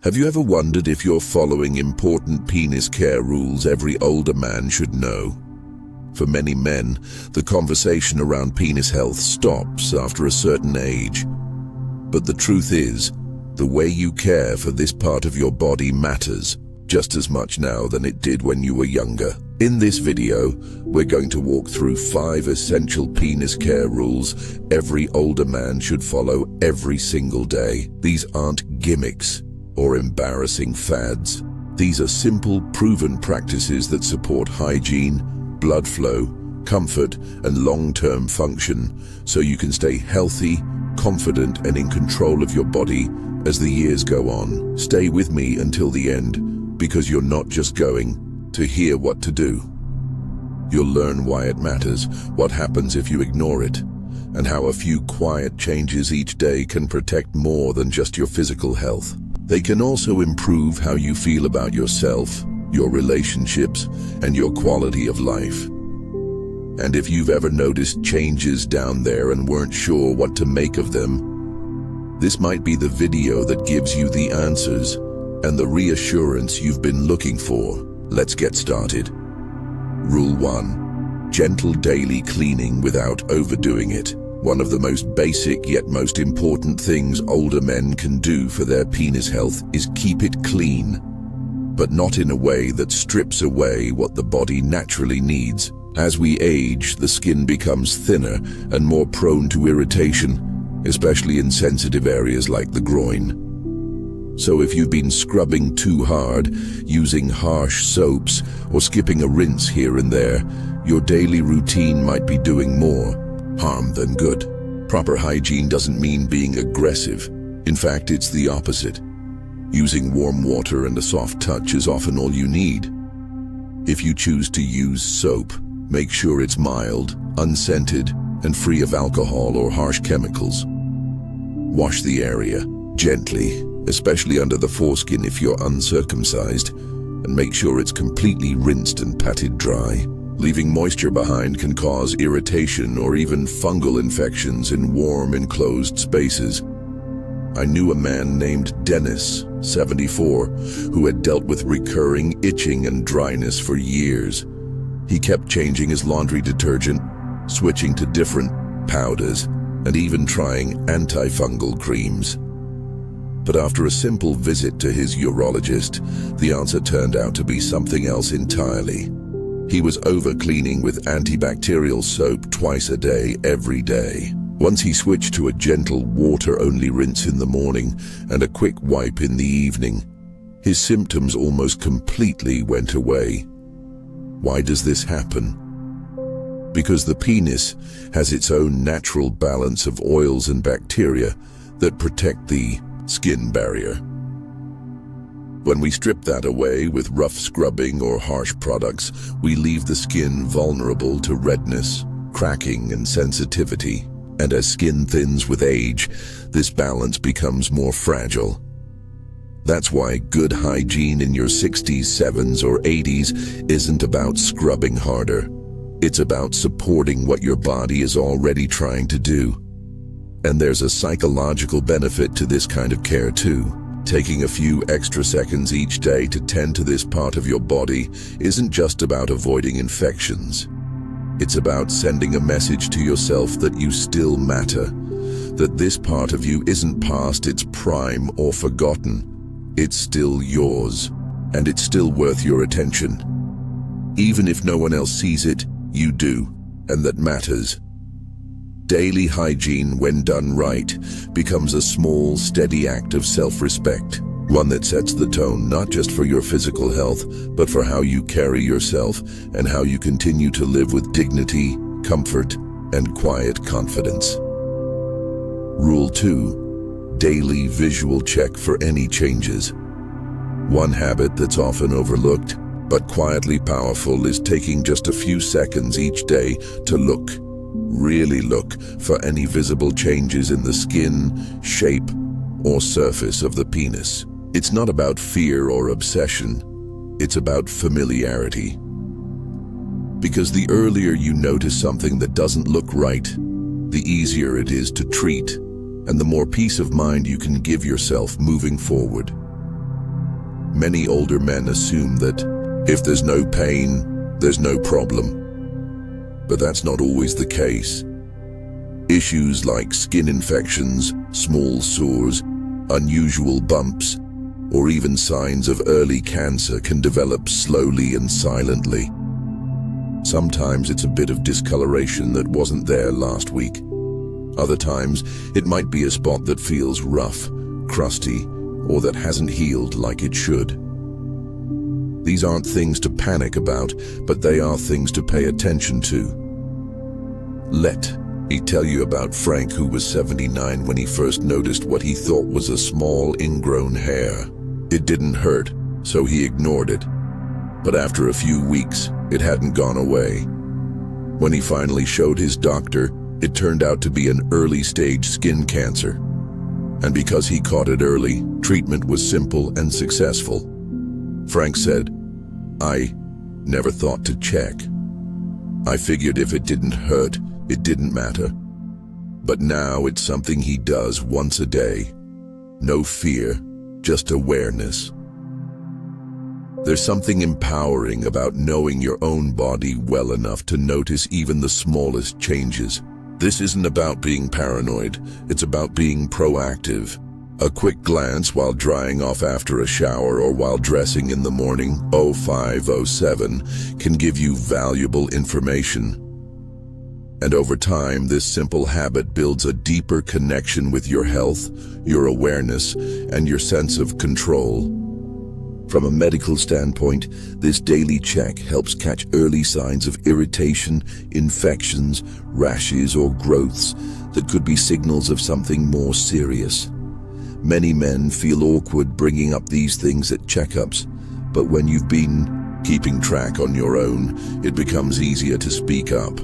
Have you ever wondered if you're following important penis care rules every older man should know? For many men, the conversation around penis health stops after a certain age. But the truth is, the way you care for this part of your body matters just as much now than it did when you were younger. In this video, we're going to walk through 5 essential penis care rules every older man should follow every single day. These aren't gimmicks or embarrassing fads. These are simple, proven practices that support hygiene, blood flow, comfort, and long-term function, so you can stay healthy, confident, and in control of your body as the years go on. Stay with me until the end, because you're not just going to hear what to do. You'll learn why it matters, what happens if you ignore it, and how a few quiet changes each day can protect more than just your physical health. They can also improve how you feel about yourself, your relationships, and your quality of life. And if you've ever noticed changes down there and weren't sure what to make of them, this might be the video that gives you the answers and the reassurance you've been looking for. Let's get started. Rule 1. Gentle daily cleaning without overdoing it. One of the most basic yet most important things older men can do for their penis health is keep it clean, but not in a way that strips away what the body naturally needs. As we age, the skin becomes thinner and more prone to irritation, especially in sensitive areas like the groin. So if you've been scrubbing too hard, using harsh soaps, or skipping a rinse here and there, your daily routine might be doing more harm than good. Proper hygiene doesn't mean being aggressive. In fact, it's the opposite. Using warm water and a soft touch is often all you need. If you choose to use soap, make sure it's mild, unscented, and free of alcohol or harsh chemicals. Wash the area gently, especially under the foreskin if you're uncircumcised, and make sure it's completely rinsed and patted dry. Leaving moisture behind can cause irritation or even fungal infections in warm, enclosed spaces. I knew a man named Dennis, 74, who had dealt with recurring itching and dryness for years. He kept changing his laundry detergent, switching to different powders, and even trying antifungal creams. But after a simple visit to his urologist, the answer turned out to be something else entirely. He was over-cleaning with antibacterial soap twice a day, every day. Once he switched to a gentle water-only rinse in the morning and a quick wipe in the evening, his symptoms almost completely went away. Why does this happen? Because the penis has its own natural balance of oils and bacteria that protect the skin barrier. When we strip that away with rough scrubbing or harsh products, we leave the skin vulnerable to redness, cracking, and sensitivity. And as skin thins with age, this balance becomes more fragile. That's why good hygiene in your 60s, 70s, or 80s isn't about scrubbing harder. It's about supporting what your body is already trying to do. And there's a psychological benefit to this kind of care too. Taking a few extra seconds each day to tend to this part of your body isn't just about avoiding infections. It's about sending a message to yourself that you still matter, that this part of you isn't past its prime or forgotten. It's still yours, and it's still worth your attention. Even if no one else sees it, you do, and that matters. Daily hygiene, when done right, becomes a small, steady act of self-respect, one that sets the tone not just for your physical health, but for how you carry yourself and how you continue to live with dignity, comfort, and quiet confidence. Rule 2. Daily visual check for any changes. One habit that's often overlooked, but quietly powerful, is taking just a few seconds each day to really look for any visible changes in the skin, shape, or surface of the penis. It's not about fear or obsession. It's about familiarity. Because the earlier you notice something that doesn't look right, the easier it is to treat, and the more peace of mind you can give yourself moving forward. Many older men assume that if there's no pain, there's no problem. But that's not always the case. Issues like skin infections, small sores, unusual bumps, or even signs of early cancer can develop slowly and silently. Sometimes it's a bit of discoloration that wasn't there last week. Other times, it might be a spot that feels rough, crusty, or that hasn't healed like it should. These aren't things to panic about, but they are things to pay attention to. Let me tell you about Frank, who was 79 when he first noticed what he thought was a small ingrown hair. It didn't hurt, so he ignored it. But after a few weeks, it hadn't gone away. When he finally showed his doctor, it turned out to be an early-stage skin cancer. And because he caught it early, treatment was simple and successful. Frank said, "I never thought to check. I figured if it didn't hurt, it didn't matter. But now it's something he does once a day. No fear, just awareness." There's something empowering about knowing your own body well enough to notice even the smallest changes. This isn't about being paranoid, it's about being proactive. A quick glance while drying off after a shower or while dressing in the morning, 0507, can give you valuable information. And over time, this simple habit builds a deeper connection with your health, your awareness, and your sense of control. From a medical standpoint, this daily check helps catch early signs of irritation, infections, rashes, or growths that could be signals of something more serious. Many men feel awkward bringing up these things at checkups, but when you've been keeping track on your own, it becomes easier to speak up.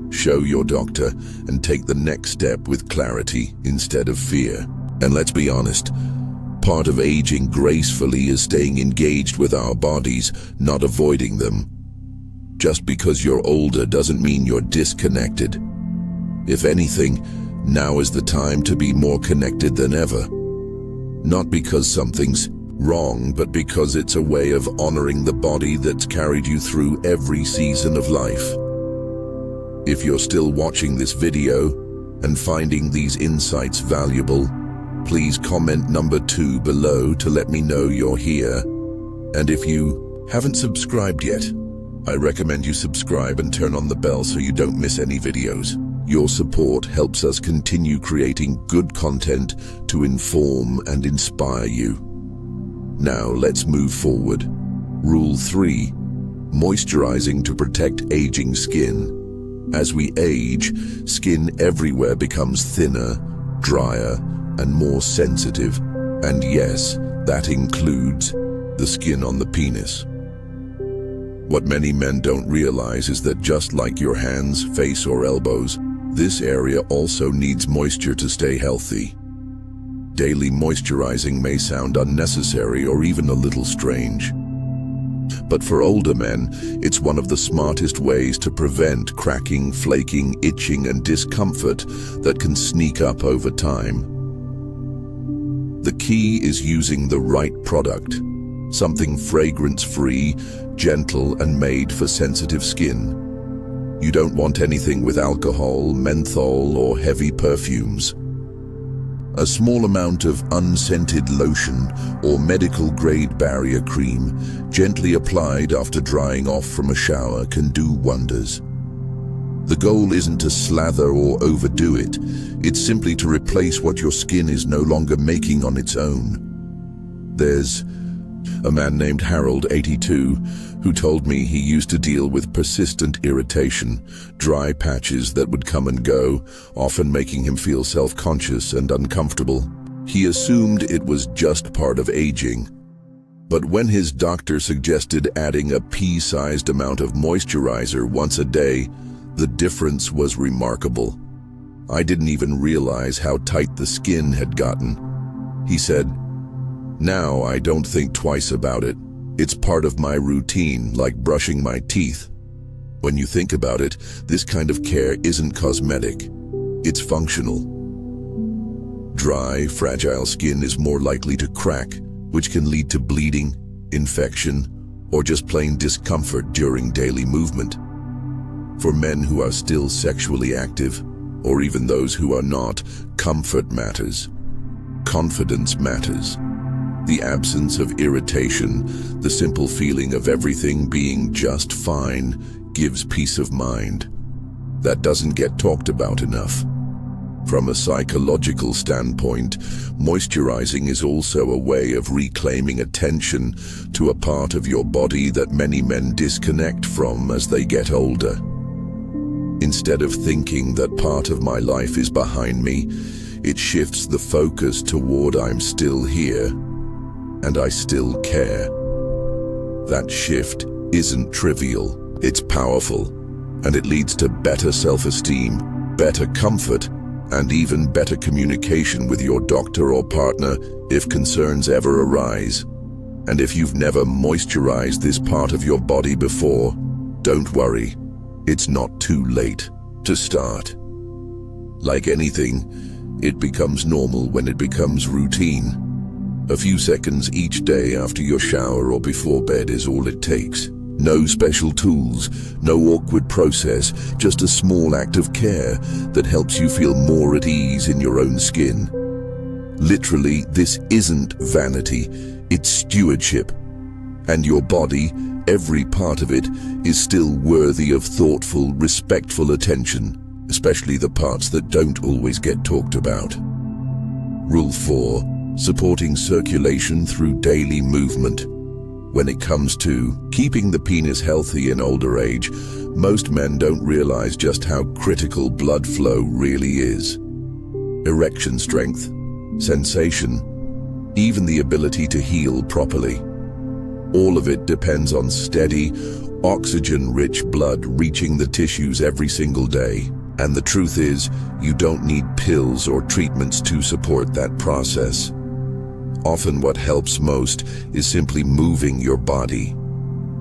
Show your doctor and take the next step with clarity instead of fear. And let's be honest, part of aging gracefully is staying engaged with our bodies, not avoiding them. Just because you're older doesn't mean you're disconnected. If anything, now is the time to be more connected than ever. Not because something's wrong, but because it's a way of honoring the body that's carried you through every season of life. If you're still watching this video and finding these insights valuable, please comment number 2 below to let me know you're here. And if you haven't subscribed yet, I recommend you subscribe and turn on the bell so you don't miss any videos. Your support helps us continue creating good content to inform and inspire you. Now let's move forward. Rule 3, moisturizing to protect aging skin. As we age, skin everywhere becomes thinner, drier, and more sensitive. And yes, that includes the skin on the penis. What many men don't realize is that just like your hands, face, or elbows, this area also needs moisture to stay healthy. Daily moisturizing may sound unnecessary or even a little strange. But for older men, it's one of the smartest ways to prevent cracking, flaking, itching, and discomfort that can sneak up over time. The key is using the right product, something fragrance-free, gentle, and made for sensitive skin. You don't want anything with alcohol, menthol, or heavy perfumes. A small amount of unscented lotion or medical-grade barrier cream, gently applied after drying off from a shower, can do wonders. The goal isn't to slather or overdo it. It's simply to replace what your skin is no longer making on its own. There's a man named Harold, 82, who told me he used to deal with persistent irritation, dry patches that would come and go, often making him feel self-conscious and uncomfortable. He assumed it was just part of aging. But when his doctor suggested adding a pea-sized amount of moisturizer once a day, the difference was remarkable. I didn't even realize how tight the skin had gotten. He said, "Now I don't think twice about it. It's part of my routine, like brushing my teeth." When you think about it, this kind of care isn't cosmetic. It's functional. Dry, fragile skin is more likely to crack, which can lead to bleeding, infection, or just plain discomfort during daily movement. For men who are still sexually active, or even those who are not, comfort matters. Confidence matters. The absence of irritation, the simple feeling of everything being just fine, gives peace of mind. That doesn't get talked about enough. From a psychological standpoint, moisturizing is also a way of reclaiming attention to a part of your body that many men disconnect from as they get older. Instead of thinking that part of my life is behind me, it shifts the focus toward I'm still here, and I still care. That shift isn't trivial, it's powerful, and it leads to better self-esteem, better comfort, and even better communication with your doctor or partner if concerns ever arise. And if you've never moisturized this part of your body before, don't worry, it's not too late to start. Like anything, it becomes normal when it becomes routine. A few seconds each day after your shower or before bed is all it takes. No special tools, no awkward process, just a small act of care that helps you feel more at ease in your own skin. Literally, this isn't vanity, it's stewardship. And your body, every part of it, is still worthy of thoughtful, respectful attention, especially the parts that don't always get talked about. Rule 4. Supporting circulation through daily movement. When it comes to keeping the penis healthy in older age, most men don't realize just how critical blood flow really is. Erection strength, sensation, even the ability to heal properly. All of it depends on steady, oxygen-rich blood reaching the tissues every single day. And the truth is, you don't need pills or treatments to support that process. Often what helps most is simply moving your body.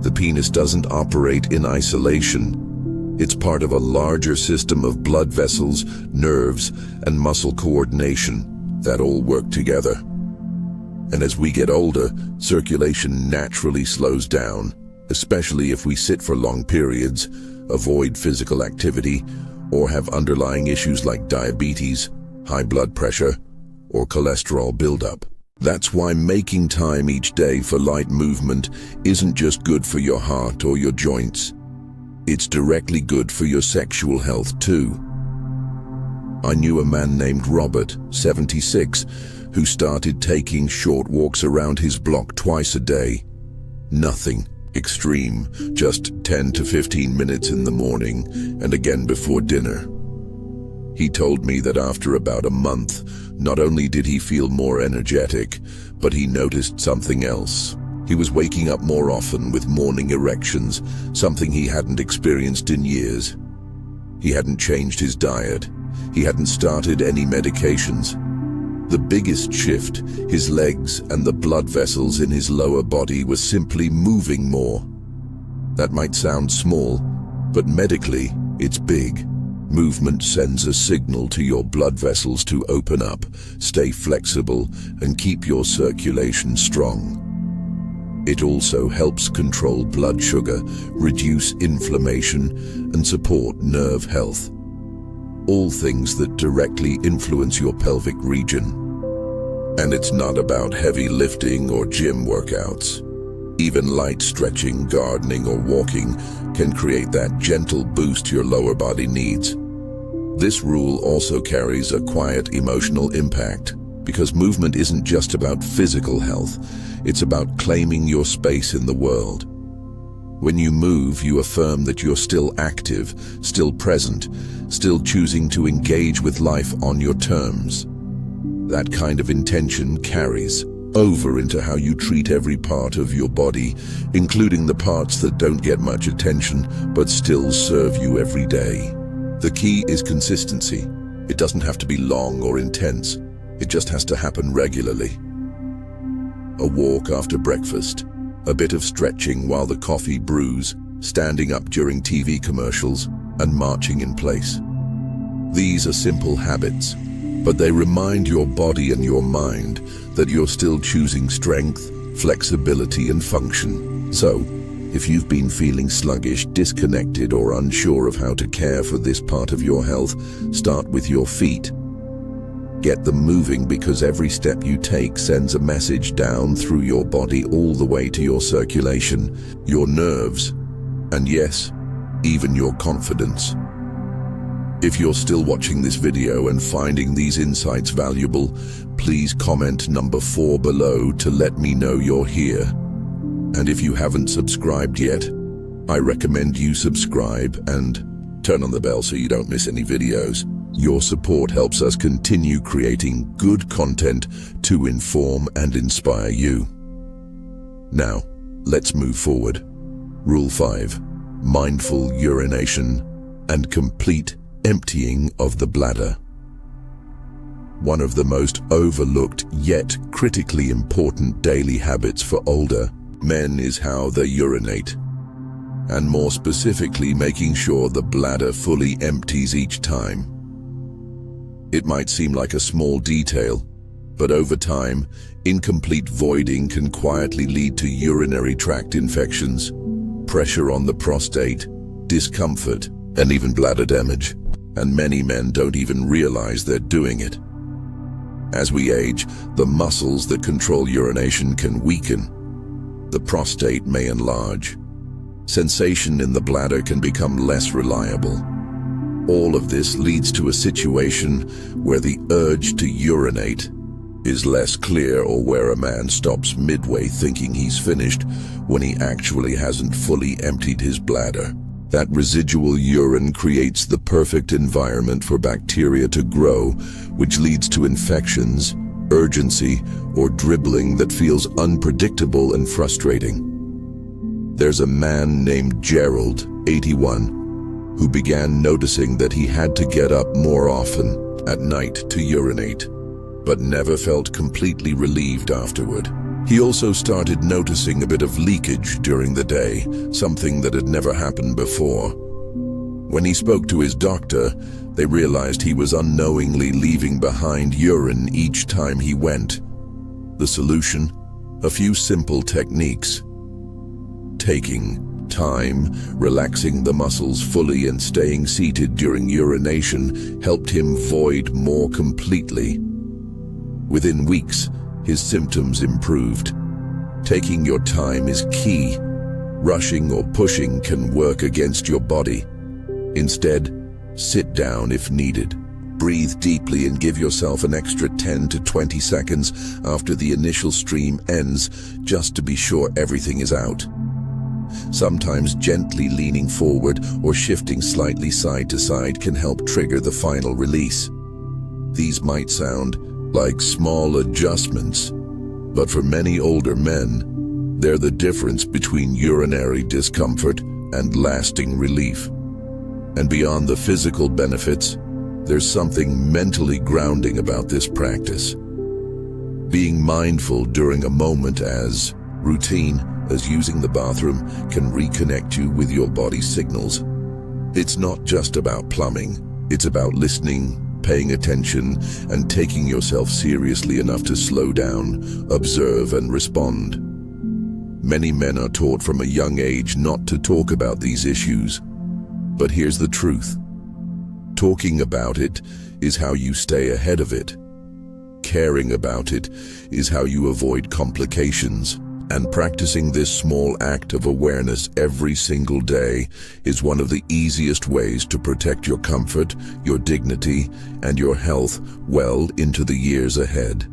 The penis doesn't operate in isolation. It's part of a larger system of blood vessels, nerves, and muscle coordination that all work together. And as we get older, circulation naturally slows down, especially if we sit for long periods, avoid physical activity, or have underlying issues like diabetes, high blood pressure, or cholesterol buildup. That's why making time each day for light movement isn't just good for your heart or your joints. It's directly good for your sexual health too. I knew a man named Robert, 76, who started taking short walks around his block twice a day. Nothing extreme, just 10 to 15 minutes in the morning and again before dinner. He told me that after about a month, not only did he feel more energetic, but he noticed something else. He was waking up more often with morning erections, something he hadn't experienced in years. He hadn't changed his diet. He hadn't started any medications. The biggest shift, his legs and the blood vessels in his lower body were simply moving more. That might sound small, but medically, it's big. Movement sends a signal to your blood vessels to open up, stay flexible, and keep your circulation strong. It also helps control blood sugar, reduce inflammation, and support nerve health. All things that directly influence your pelvic region. And it's not about heavy lifting or gym workouts. Even light stretching, gardening, or walking can create that gentle boost your lower body needs. This rule also carries a quiet emotional impact, because movement isn't just about physical health, it's about claiming your space in the world. When you move, you affirm that you're still active, still present, still choosing to engage with life on your terms. That kind of intention carries over into how you treat every part of your body, including the parts that don't get much attention but still serve you every day. The key is consistency. It doesn't have to be long or intense. It just has to happen regularly. A walk after breakfast, a bit of stretching while the coffee brews, standing up during TV commercials, and marching in place. These are simple habits, but they remind your body and your mind that you're still choosing strength, flexibility, and function. So, if you've been feeling sluggish, disconnected, or unsure of how to care for this part of your health, start with your feet. Get them moving, because every step you take sends a message down through your body all the way to your circulation, your nerves, and yes, even your confidence. If you're still watching this video and finding these insights valuable, please comment number 4 below to let me know you're here. And if you haven't subscribed yet, I recommend you subscribe and turn on the bell so you don't miss any videos. Your support helps us continue creating good content to inform and inspire you. Now, let's move forward. Rule 5. Mindful urination and complete emptying of the bladder. One of the most overlooked yet critically important daily habits for older men is how they urinate, and more specifically, making sure the bladder fully empties each time. It might seem like a small detail, but over time, incomplete voiding can quietly lead to urinary tract infections, pressure on the prostate, discomfort, and even bladder damage. And many men don't even realize they're doing it. As we age, the muscles that control urination can weaken. The prostate may enlarge. Sensation in the bladder can become less reliable. All of this leads to a situation where the urge to urinate is less clear, or where a man stops midway thinking he's finished when he actually hasn't fully emptied his bladder. That residual urine creates the perfect environment for bacteria to grow, which leads to infections, urgency, or dribbling that feels unpredictable and frustrating. There's a man named Gerald, 81, who began noticing that he had to get up more often at night to urinate, but never felt completely relieved afterward. He also started noticing a bit of leakage during the day, something that had never happened before. When he spoke to his doctor, they realized he was unknowingly leaving behind urine each time he went. The solution? A few simple techniques. Taking time, relaxing the muscles fully, and staying seated during urination helped him void more completely. Within weeks, his symptoms improved. Taking your time is key. Rushing or pushing can work against your body. Instead, sit down if needed. Breathe deeply and give yourself an extra 10 to 20 seconds after the initial stream ends, just to be sure everything is out. Sometimes gently leaning forward or shifting slightly side to side can help trigger the final release. These might sound like small adjustments, but for many older men, they're the difference between urinary discomfort and lasting relief. And beyond the physical benefits, there's something mentally grounding about this practice. Being mindful during a moment as routine as using the bathroom can reconnect you with your body's signals. It's not just about plumbing, it's about listening, paying attention, and taking yourself seriously enough to slow down, observe, and respond. Many men are taught from a young age not to talk about these issues. But here's the truth. Talking about it is how you stay ahead of it. Caring about it is how you avoid complications. And practicing this small act of awareness every single day is one of the easiest ways to protect your comfort, your dignity, and your health well into the years ahead.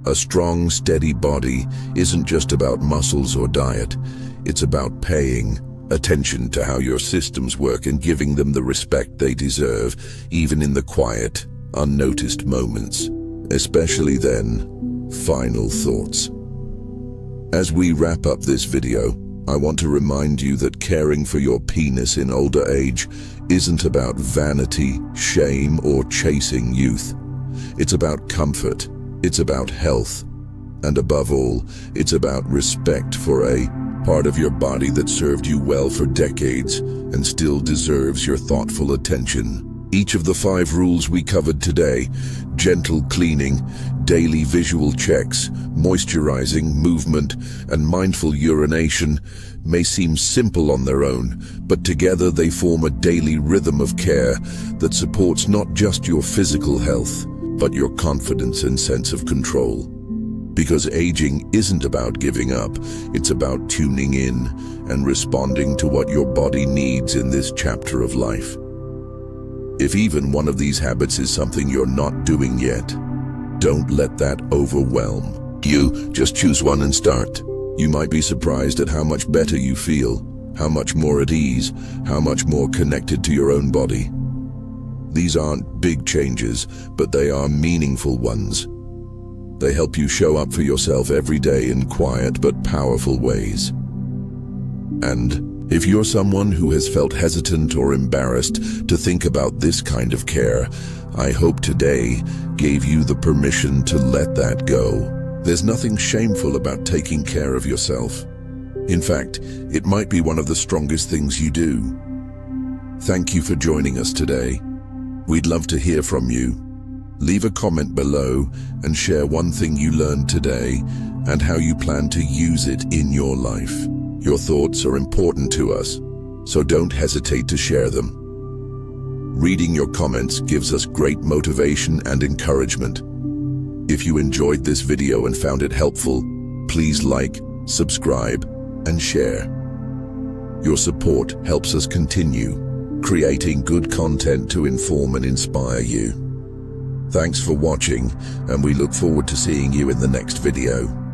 A strong, steady body isn't just about muscles or diet. It's about paying attention to how your systems work and giving them the respect they deserve, even in the quiet, unnoticed moments. Especially then, final thoughts. As we wrap up this video, I want to remind you that caring for your penis in older age isn't about vanity, shame, or chasing youth. It's about comfort, it's about health, and above all, it's about respect for a part of your body that served you well for decades and still deserves your thoughtful attention. Each of the 5 rules we covered today, gentle cleaning, daily visual checks, moisturizing, movement, and mindful urination, may seem simple on their own, but together they form a daily rhythm of care that supports not just your physical health, but your confidence and sense of control. Because aging isn't about giving up, it's about tuning in and responding to what your body needs in this chapter of life. If even one of these habits is something you're not doing yet, don't let that overwhelm you. Just choose one and start. You might be surprised at how much better you feel, how much more at ease, how much more connected to your own body. These aren't big changes, but they are meaningful ones. They help you show up for yourself every day in quiet but powerful ways. And if you're someone who has felt hesitant or embarrassed to think about this kind of care, I hope today gave you the permission to let that go. There's nothing shameful about taking care of yourself. In fact, it might be one of the strongest things you do. Thank you for joining us today. We'd love to hear from you. Leave a comment below and share one thing you learned today and how you plan to use it in your life. Your thoughts are important to us, so don't hesitate to share them. Reading your comments gives us great motivation and encouragement. If you enjoyed this video and found it helpful, please like, subscribe, and share. Your support helps us continue creating good content to inform and inspire you. Thanks for watching, and we look forward to seeing you in the next video.